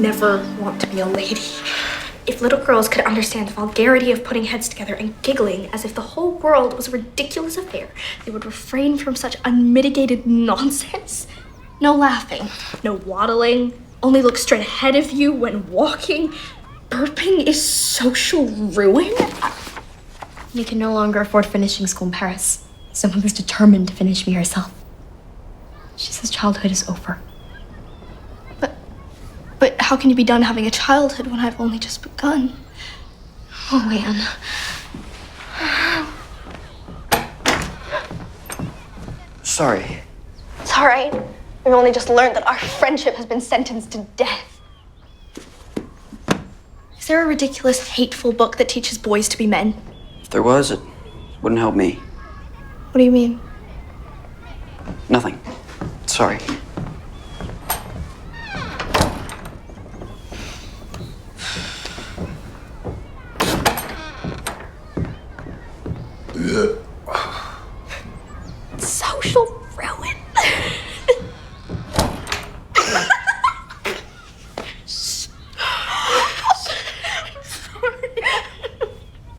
never want to be a lady. If little girls could understand the vulgarity of putting heads together and giggling as if the whole world was a ridiculous affair, they would refrain from such unmitigated nonsense. No laughing, no waddling, only look straight ahead of you when walking. Burping is social ruin. We can no longer afford finishing school in Paris. Someone was determined to finish me herself. She says childhood is over. But how can you be done having a childhood when I've only just begun? Oh, Anne. Sorry. It's all right. We've only just learned that our friendship has been sentenced to death. Is there a ridiculous, hateful book that teaches boys to be men? If there was, it wouldn't help me. What do you mean? Nothing. Sorry.